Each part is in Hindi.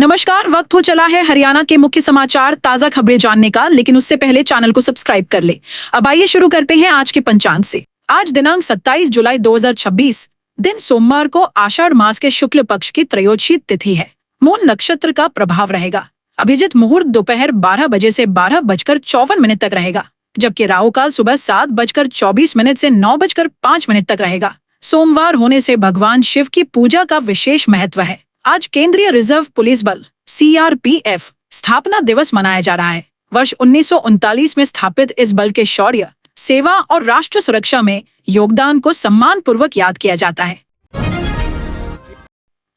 नमस्कार। वक्त हो चला है हरियाणा के मुख्य समाचार ताजा खबरें जानने का, लेकिन उससे पहले चैनल को सब्सक्राइब कर ले। अब आइए शुरू करते हैं आज के पंचांग से। आज दिनांक 27 जुलाई 2026 दिन सोमवार को आषाढ़ मास के शुक्ल पक्ष की त्रयोदशी तिथि है। मूल नक्षत्र का प्रभाव रहेगा। अभिजित मुहूर्त दोपहर 12 बजे से 12:54 तक रहेगा, जबकि राहु काल सुबह 7:24 से 9:05 तक रहेगा। सोमवार होने से भगवान शिव की पूजा का विशेष महत्व है। आज केंद्रीय रिजर्व पुलिस बल CRPF स्थापना दिवस मनाया जा रहा है। वर्ष 1939 में स्थापित इस बल के शौर्य, सेवा और राष्ट्र सुरक्षा में योगदान को सम्मान पूर्वक याद किया जाता है।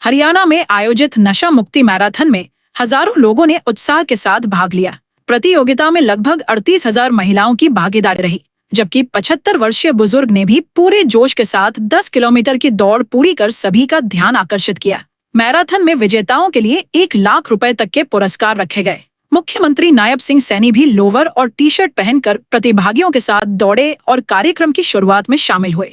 हरियाणा में आयोजित नशा मुक्ति मैराथन में हजारों लोगों ने उत्साह के साथ भाग लिया। प्रतियोगिता में लगभग 38,000 महिलाओं की भागीदारी रही, जबकि 75 वर्षीय बुजुर्ग ने भी पूरे जोश के साथ 10 किलोमीटर की दौड़ पूरी कर सभी का ध्यान आकर्षित किया। मैराथन में विजेताओं के लिए 1 लाख रुपए तक के पुरस्कार रखे गए। मुख्यमंत्री नायब सिंह सैनी भी लोवर और टी-शर्ट पहनकर प्रतिभागियों के साथ दौड़े और कार्यक्रम की शुरुआत में शामिल हुए।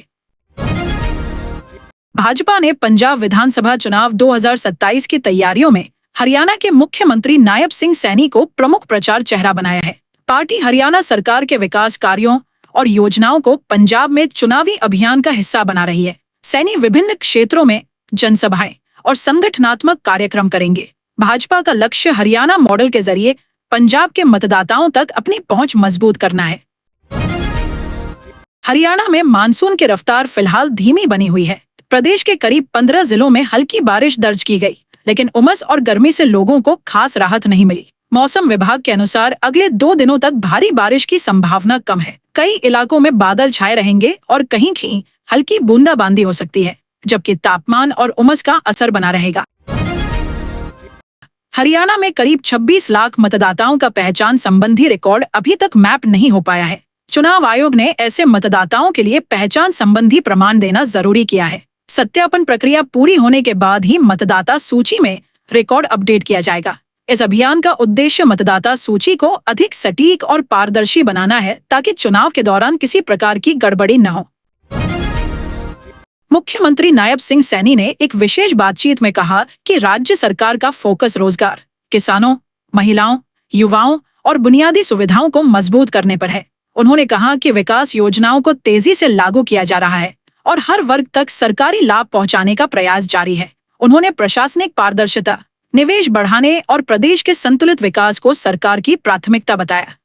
भाजपा ने पंजाब विधानसभा चुनाव 2027 की तैयारियों में हरियाणा के मुख्यमंत्री नायब सिंह सैनी को प्रमुख प्रचार चेहरा बनाया है। पार्टी हरियाणा सरकार के विकास कार्यों और योजनाओं को पंजाब में चुनावी अभियान का हिस्सा बना रही है। सैनी विभिन्न क्षेत्रों में जनसभाएं और संगठनात्मक कार्यक्रम करेंगे। भाजपा का लक्ष्य हरियाणा मॉडल के जरिए पंजाब के मतदाताओं तक अपनी पहुंच मजबूत करना है। हरियाणा में मानसून की रफ्तार फिलहाल धीमी बनी हुई है। प्रदेश के करीब 15 जिलों में हल्की बारिश दर्ज की गई, लेकिन उमस और गर्मी से लोगों को खास राहत नहीं मिली। मौसम विभाग के अनुसार अगले 2 दिनों तक भारी बारिश की संभावना कम है। कई इलाकों में बादल छाए रहेंगे और कहीं हल्की बूंदाबांदी हो सकती है, जबकि तापमान और उमस का असर बना रहेगा। हरियाणा में करीब 26 लाख मतदाताओं का पहचान संबंधी रिकॉर्ड अभी तक मैप नहीं हो पाया है। चुनाव आयोग ने ऐसे मतदाताओं के लिए पहचान संबंधी प्रमाण देना जरूरी किया है। सत्यापन प्रक्रिया पूरी होने के बाद ही मतदाता सूची में रिकॉर्ड अपडेट किया जाएगा। इस अभियान का उद्देश्य मतदाता सूची को अधिक सटीक और पारदर्शी बनाना है, ताकि चुनाव के दौरान किसी प्रकार की गड़बड़ी न हो। मुख्यमंत्री नायब सिंह सैनी ने एक विशेष बातचीत में कहा कि राज्य सरकार का फोकस रोजगार, किसानों, महिलाओं, युवाओं और बुनियादी सुविधाओं को मजबूत करने पर है। उन्होंने कहा कि विकास योजनाओं को तेजी से लागू किया जा रहा है और हर वर्ग तक सरकारी लाभ पहुंचाने का प्रयास जारी है। उन्होंने प्रशासनिक पारदर्शिता, निवेश बढ़ाने और प्रदेश के संतुलित विकास को सरकार की प्राथमिकता बताया।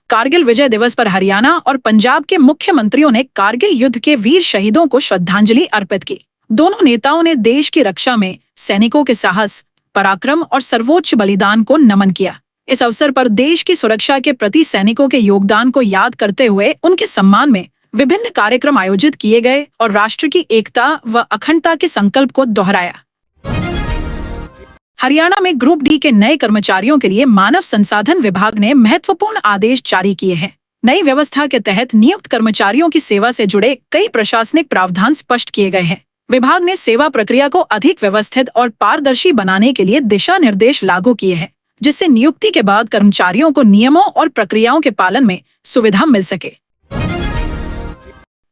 कारगिल विजय दिवस पर हरियाणा और पंजाब के मुख्यमंत्रियों ने कारगिल युद्ध के वीर शहीदों को श्रद्धांजलि अर्पित की। दोनों नेताओं ने देश की रक्षा में सैनिकों के साहस, पराक्रम और सर्वोच्च बलिदान को नमन किया। इस अवसर पर देश की सुरक्षा के प्रति सैनिकों के योगदान को याद करते हुए उनके सम्मान में विभिन्न कार्यक्रम आयोजित किए गए और राष्ट्र की एकता व अखंडता के संकल्प को दोहराया। हरियाणा में ग्रुप डी के नए कर्मचारियों के लिए मानव संसाधन विभाग ने महत्वपूर्ण आदेश जारी किए हैं। नई व्यवस्था के तहत नियुक्त कर्मचारियों की सेवा से जुड़े कई प्रशासनिक प्रावधान स्पष्ट किए गए हैं। विभाग ने सेवा प्रक्रिया को अधिक व्यवस्थित और पारदर्शी बनाने के लिए दिशा निर्देश लागू किए हैं, जिससे नियुक्ति के बाद कर्मचारियों को नियमों और प्रक्रियाओं के पालन में सुविधा मिल सके।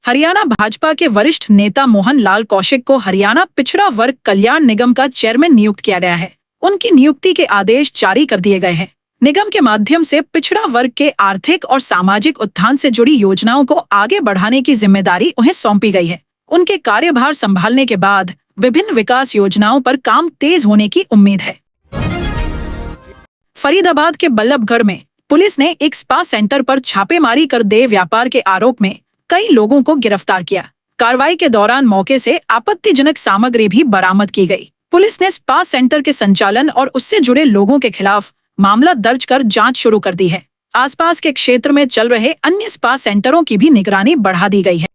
हरियाणा भाजपा के वरिष्ठ नेता मोहन लाल कौशिक को हरियाणा पिछड़ा वर्ग कल्याण निगम का चेयरमैन नियुक्त किया गया है। उनकी नियुक्ति के आदेश जारी कर दिए गए हैं। निगम के माध्यम से पिछड़ा वर्ग के आर्थिक और सामाजिक उत्थान से जुड़ी योजनाओं को आगे बढ़ाने की जिम्मेदारी उन्हें सौंपी गई है। उनके कार्यभार संभालने के बाद विभिन्न विकास योजनाओं पर काम तेज होने की उम्मीद है। फरीदाबाद के बल्लभगढ़ में पुलिस ने एक स्पा सेंटर पर छापेमारी कर देह व्यापार के आरोप में कई लोगों को गिरफ्तार किया। कार्रवाई के दौरान मौके से आपत्तिजनक सामग्री भी बरामद की गई। पुलिस ने स्पा सेंटर के संचालन और उससे जुड़े लोगों के खिलाफ मामला दर्ज कर जांच शुरू कर दी है। आसपास के क्षेत्र में चल रहे अन्य स्पा सेंटरों की भी निगरानी बढ़ा दी गई है।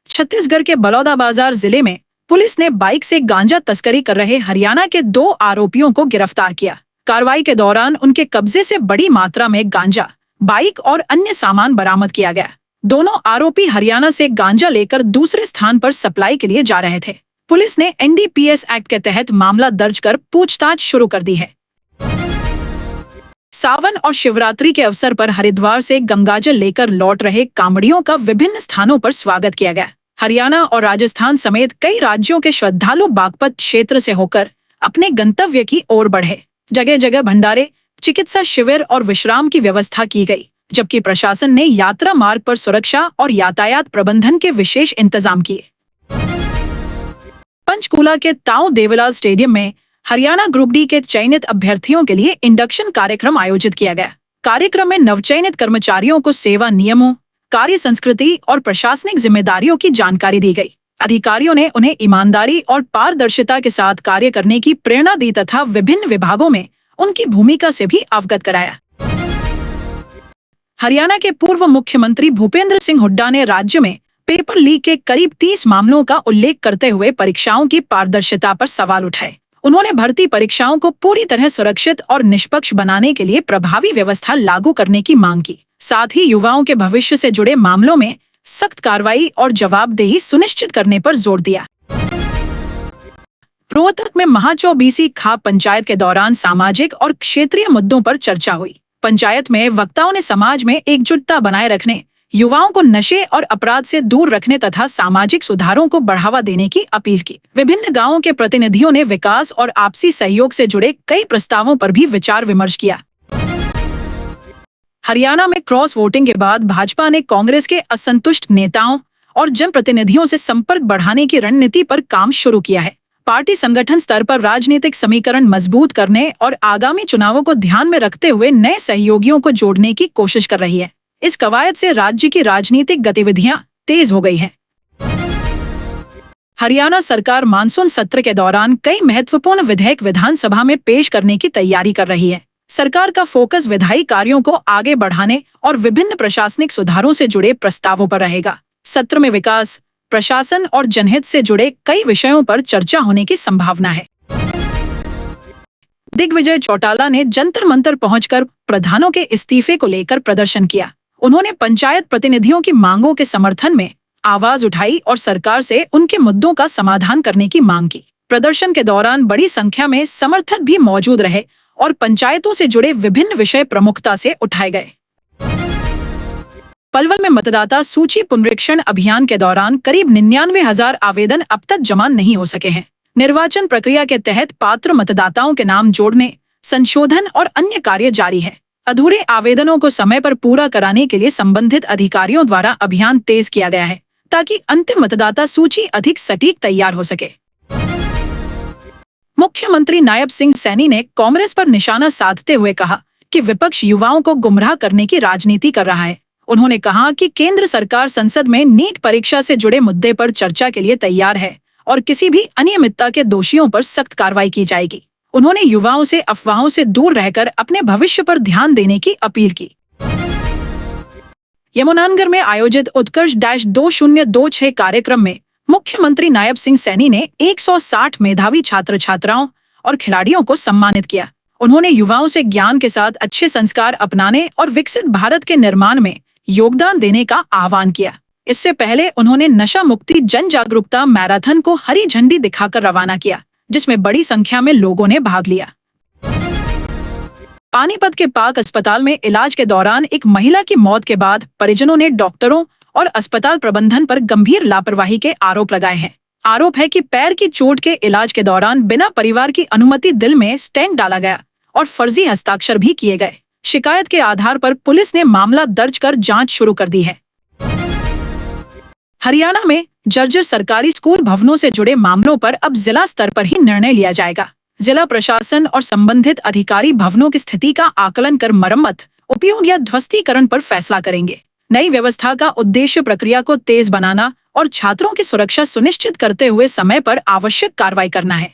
छत्तीसगढ़ के बलौदाबाजार जिले में पुलिस ने बाइक से गांजा तस्करी कर रहे हरियाणा के 2 आरोपियों को गिरफ्तार किया। कार्रवाई के दौरान उनके कब्जे से बड़ी मात्रा में गांजा, बाइक और अन्य सामान बरामद किया गया। दोनों आरोपी हरियाणा से गांजा लेकर दूसरे स्थान पर सप्लाई के लिए जा रहे थे। पुलिस ने NDPS एक्ट के तहत मामला दर्ज कर पूछताछ शुरू कर दी है। सावन और शिवरात्रि के अवसर पर हरिद्वार से गंगाजल लेकर लौट रहे कांवड़ियों का विभिन्न स्थानों पर स्वागत किया गया। हरियाणा और राजस्थान समेत कई राज्यों के श्रद्धालु बागपत क्षेत्र से होकर अपने गंतव्य की ओर बढ़े। जगह जगह भंडारे, चिकित्सा शिविर और विश्राम की व्यवस्था की गई, जबकि प्रशासन ने यात्रा मार्ग पर सुरक्षा और यातायात प्रबंधन के विशेष इंतजाम किए। पंचकूला के ताऊ देवीलाल स्टेडियम में हरियाणा ग्रुप डी के चयनित अभ्यर्थियों के लिए इंडक्शन कार्यक्रम आयोजित किया गया। कार्यक्रम में नवचयनित कर्मचारियों को सेवा नियमों, कार्य संस्कृति और प्रशासनिक जिम्मेदारियों की जानकारी दी गई। अधिकारियों ने उन्हें ईमानदारी और पारदर्शिता के साथ कार्य करने की प्रेरणा दी तथा विभिन्न विभागों में उनकी भूमिका से भी अवगत कराया। हरियाणा के पूर्व मुख्यमंत्री भूपेंद्र सिंह हुड्डा ने राज्य में पेपर लीक के करीब 30 मामलों का उल्लेख करते हुए परीक्षाओं की पारदर्शिता पर सवाल उठाए। उन्होंने भर्ती परीक्षाओं को पूरी तरह सुरक्षित और निष्पक्ष बनाने के लिए प्रभावी व्यवस्था लागू करने की मांग की। साथ ही युवाओं के भविष्य से जुड़े मामलों में सख्त कार्रवाई और जवाबदेही सुनिश्चित करने पर जोर दिया। रोहतक में महा-24 खाप पंचायत के दौरान सामाजिक और क्षेत्रीय मुद्दों पर चर्चा हुई। पंचायत में वक्ताओं ने समाज में एकजुटता बनाए रखने, युवाओं को नशे और अपराध से दूर रखने तथा सामाजिक सुधारों को बढ़ावा देने की अपील की। विभिन्न गांवों के प्रतिनिधियों ने विकास और आपसी सहयोग से जुड़े कई प्रस्तावों पर भी विचार विमर्श किया। हरियाणा में क्रॉस वोटिंग के बाद भाजपा ने कांग्रेस के असंतुष्ट नेताओं और जनप्रतिनिधियों से संपर्क बढ़ाने की रणनीति पर काम शुरू किया है। पार्टी संगठन स्तर पर राजनीतिक समीकरण मजबूत करने और आगामी चुनावों को ध्यान में रखते हुए नए सहयोगियों को जोड़ने की कोशिश कर रही है। इस कवायद से राज्य की राजनीतिक गतिविधियां तेज हो गई हैं। हरियाणा सरकार मानसून सत्र के दौरान कई महत्वपूर्ण विधेयक विधानसभा में पेश करने की तैयारी कर रही है। सरकार का फोकस विधायी कार्यों को आगे बढ़ाने और विभिन्न प्रशासनिक सुधारों से जुड़े प्रस्तावों पर रहेगा। सत्र में विकास, प्रशासन और जनहित से जुड़े कई विषयों पर चर्चा होने की संभावना है। दिग्विजय चौटाला ने जंतर मंतर पहुंचकर प्रधानों के इस्तीफे को लेकर प्रदर्शन किया। उन्होंने पंचायत प्रतिनिधियों की मांगों के समर्थन में आवाज उठाई और सरकार से उनके मुद्दों का समाधान करने की मांग की। प्रदर्शन के दौरान बड़ी संख्या में समर्थक भी मौजूद रहे और पंचायतों से जुड़े विभिन्न विषय प्रमुखता से उठाए गए। पलवल में मतदाता सूची पुनरीक्षण अभियान के दौरान करीब 99,000 आवेदन अब तक जमा नहीं हो सके हैं। निर्वाचन प्रक्रिया के तहत पात्र मतदाताओं के नाम जोड़ने, संशोधन और अन्य कार्य जारी है। अधूरे आवेदनों को समय पर पूरा कराने के लिए संबंधित अधिकारियों द्वारा अभियान तेज किया गया है, ताकि अंतिम मतदाता सूची अधिक सटीक तैयार हो सके। मुख्यमंत्री नायब सिंह सैनी ने कांग्रेस पर निशाना साधते हुए कहा कि विपक्ष युवाओं को गुमराह करने की राजनीति कर रहा है। उन्होंने कहा कि केंद्र सरकार संसद में नीट परीक्षा से जुड़े मुद्दे पर चर्चा के लिए तैयार है और किसी भी अनियमितता के दोषियों पर सख्त कार्रवाई की जाएगी। उन्होंने युवाओं से अफवाहों से दूर रहकर अपने भविष्य पर ध्यान देने की अपील की। यमुनानगर में आयोजित उत्कर्ष-2026 कार्यक्रम में मुख्यमंत्री नायब सिंह सैनी ने 160 मेधावी छात्र छात्राओं और खिलाड़ियों को सम्मानित किया। उन्होंने युवाओं से ज्ञान के साथ अच्छे संस्कार अपनाने और विकसित भारत के निर्माण में योगदान देने का आह्वान किया। इससे पहले उन्होंने नशा मुक्ति जन जागरूकता मैराथन को हरी झंडी दिखाकर रवाना किया, जिसमें बड़ी संख्या में लोगों ने भाग लिया। पानीपत के पाक अस्पताल में इलाज के दौरान एक महिला की मौत के बाद परिजनों ने डॉक्टरों और अस्पताल प्रबंधन पर गंभीर लापरवाही के आरोप लगाए हैं। आरोप है कि पैर की चोट के इलाज के दौरान बिना परिवार की अनुमति दिल में स्टेंट डाला गया और फर्जी हस्ताक्षर भी किए गए। शिकायत के आधार पर पुलिस ने मामला दर्ज कर जांच शुरू कर दी है। हरियाणा में जर्जर सरकारी स्कूल भवनों से जुड़े मामलों पर अब जिला स्तर पर ही निर्णय लिया जाएगा। जिला प्रशासन और संबंधित अधिकारी भवनों की स्थिति का आकलन कर मरम्मत, उपयोग या ध्वस्तीकरण पर फैसला करेंगे। नई व्यवस्था का उद्देश्य प्रक्रिया को तेज बनाना और छात्रों की सुरक्षा सुनिश्चित करते हुए समय पर आवश्यक कार्रवाई करना है।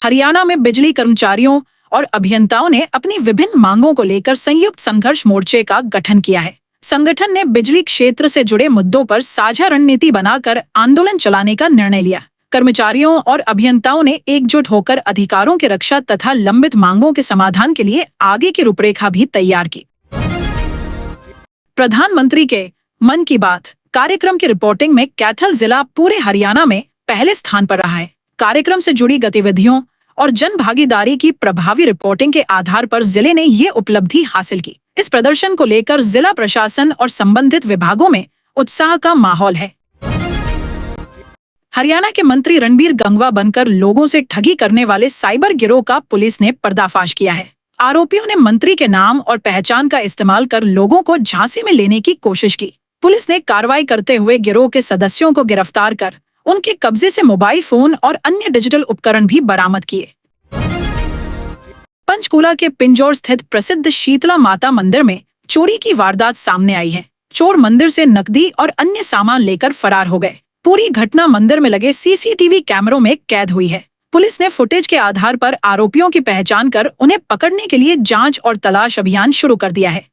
हरियाणा में बिजली कर्मचारियों और अभियंताओं ने अपनी विभिन्न मांगों को लेकर संयुक्त संघर्ष मोर्चे का गठन किया है। संगठन ने बिजली क्षेत्र से जुड़े मुद्दों पर साझा रणनीति बनाकर आंदोलन चलाने का निर्णय लिया। कर्मचारियों और अभियंताओं ने एकजुट होकर अधिकारों की रक्षा तथा लंबित मांगों के समाधान के लिए आगे की रूपरेखा भी तैयार की। प्रधानमंत्री के मन की बात कार्यक्रम की रिपोर्टिंग में कैथल जिला पूरे हरियाणा में पहले स्थान पर रहा है। कार्यक्रम से जुड़ी गतिविधियों और जन भागीदारी की प्रभावी रिपोर्टिंग के आधार पर जिले ने ये उपलब्धि हासिल की। इस प्रदर्शन को लेकर जिला प्रशासन और संबंधित विभागों में उत्साह का माहौल है। हरियाणा के मंत्री रणबीर गंगवा बनकर लोगों से ठगी करने वाले साइबर गिरोह का पुलिस ने पर्दाफाश किया है। आरोपियों ने मंत्री के नाम और पहचान का इस्तेमाल कर लोगों को झांसे में लेने की कोशिश की। पुलिस ने कार्रवाई करते हुए गिरोह के सदस्यों को गिरफ्तार कर उनके कब्जे से मोबाइल फोन और अन्य डिजिटल उपकरण भी बरामद किए। पंचकूला के पिंजौर स्थित प्रसिद्ध शीतला माता मंदिर में चोरी की वारदात सामने आई है। चोर मंदिर से नकदी और अन्य सामान लेकर फरार हो गए। पूरी घटना मंदिर में लगे सीसीटीवी कैमरों में कैद हुई है। पुलिस ने फुटेज के आधार पर आरोपियों की पहचान कर उन्हें पकड़ने के लिए जांच और तलाश अभियान शुरू कर दिया है।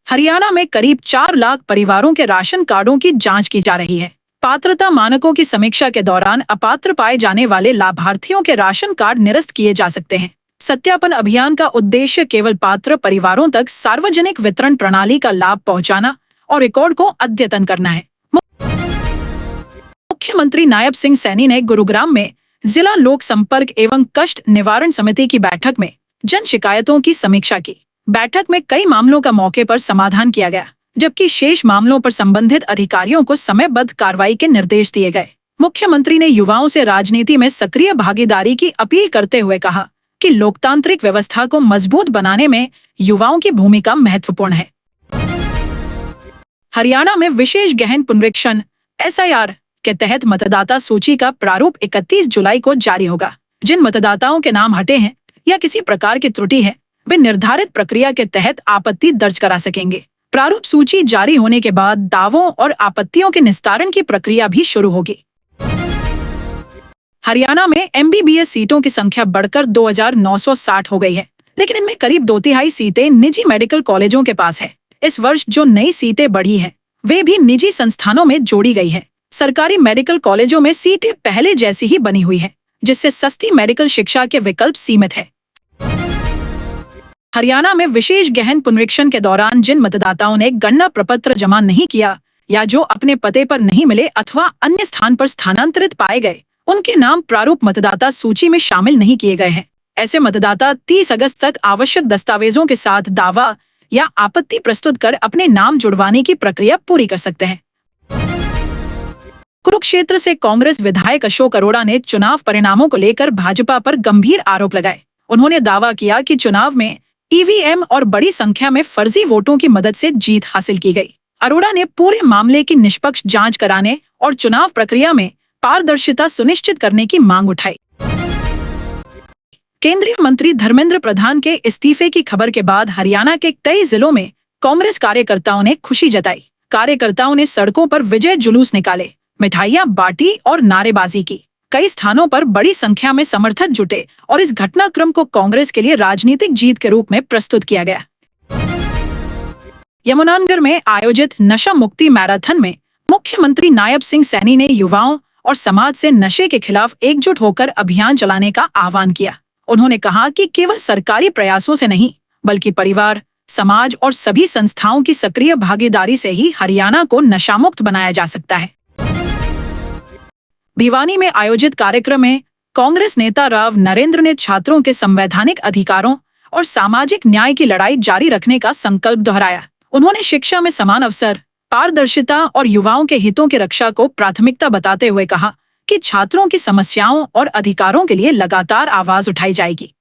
हरियाणा में करीब 4 लाख परिवारों के राशन कार्डों की जांच की जा रही है। पात्रता मानकों की समीक्षा के दौरान अपात्र पाए जाने वाले लाभार्थियों के राशन कार्ड निरस्त किए जा सकते हैं। सत्यापन अभियान का उद्देश्य केवल पात्र परिवारों तक सार्वजनिक वितरण प्रणाली का लाभ पहुंचाना और रिकॉर्ड को अद्यतन करना है। मुख्यमंत्री नायब सिंह सैनी ने गुरुग्राम में जिला लोक संपर्क एवं कष्ट निवारण समिति की बैठक में जन शिकायतों की समीक्षा की। बैठक में कई मामलों का मौके पर समाधान किया गया, जबकि शेष मामलों पर संबंधित अधिकारियों को समयबद्ध कार्रवाई के निर्देश दिए गए। मुख्यमंत्री ने युवाओं से राजनीति में सक्रिय भागीदारी की अपील करते हुए कहा कि लोकतांत्रिक व्यवस्था को मजबूत बनाने में युवाओं की भूमिका महत्वपूर्ण है। हरियाणा में विशेष गहन पुनरीक्षण SIR के तहत मतदाता सूची का प्रारूप 31 जुलाई को जारी होगा। जिन मतदाताओं के नाम हटे हैं या किसी प्रकार की त्रुटि है, वे निर्धारित प्रक्रिया के तहत आपत्ति दर्ज करा सकेंगे। प्रारूप सूची जारी होने के बाद दावों और आपत्तियों के निस्तारण की प्रक्रिया भी शुरू होगी। हरियाणा में MBBS सीटों की संख्या बढ़कर 2960 हो गई है, लेकिन इनमें करीब 2/3 सीटें निजी मेडिकल कॉलेजों के पास है। इस वर्ष जो नई सीटें बढ़ी हैं, वे भी निजी संस्थानों में जोड़ी गई है। सरकारी मेडिकल कॉलेजों में सीटें पहले जैसी ही बनी हुई है, जिससे सस्ती मेडिकल शिक्षा के विकल्प सीमित है। हरियाणा में विशेष गहन पुनरीक्षण के दौरान जिन मतदाताओं ने गणना प्रपत्र जमा नहीं किया या जो अपने पते पर नहीं मिले अथवा अन्य स्थान पर स्थानांतरित पाए गए, उनके नाम प्रारूप मतदाता सूची में शामिल नहीं किए गए हैं। ऐसे मतदाता 30 अगस्त तक आवश्यक दस्तावेजों के साथ दावा या आपत्ति प्रस्तुत कर अपने नाम जुड़वाने की प्रक्रिया पूरी कर सकते हैं। कुरुक्षेत्र से कांग्रेस विधायक अशोक अरोड़ा ने चुनाव परिणामों को लेकर भाजपा पर गंभीर आरोप लगाए। उन्होंने दावा किया कि चुनाव में EVM और बड़ी संख्या में फर्जी वोटों की मदद से जीत हासिल की गई। अरोड़ा ने पूरे मामले की निष्पक्ष जांच कराने और चुनाव प्रक्रिया में पारदर्शिता सुनिश्चित करने की मांग उठाई। केंद्रीय मंत्री धर्मेंद्र प्रधान के इस्तीफे की खबर के बाद हरियाणा के कई जिलों में कांग्रेस कार्यकर्ताओं ने खुशी जताई। कार्यकर्ताओं ने सड़कों पर विजय जुलूस निकाले, मिठाइयां बांटी और नारेबाजी की। कई स्थानों पर बड़ी संख्या में समर्थक जुटे और इस घटनाक्रम को कांग्रेस के लिए राजनीतिक जीत के रूप में प्रस्तुत किया गया। यमुनानगर में आयोजित नशा मुक्ति मैराथन में मुख्यमंत्री नायब सिंह सैनी ने युवाओं और समाज से नशे के खिलाफ एकजुट होकर अभियान चलाने का आह्वान किया। उन्होंने कहा कि केवल सरकारी प्रयासों से नहीं, बल्कि परिवार, समाज और सभी संस्थाओं की सक्रिय भागीदारी से ही हरियाणा को नशामुक्त बनाया जा सकता है। भिवानी में आयोजित कार्यक्रम में कांग्रेस नेता राव नरेंद्र ने छात्रों के संवैधानिक अधिकारों और सामाजिक न्याय की लड़ाई जारी रखने का संकल्प दोहराया। उन्होंने शिक्षा में समान अवसर, पारदर्शिता और युवाओं के हितों की रक्षा को प्राथमिकता बताते हुए कहा कि छात्रों की समस्याओं और अधिकारों के लिए लगातार आवाज उठाई जाएगी।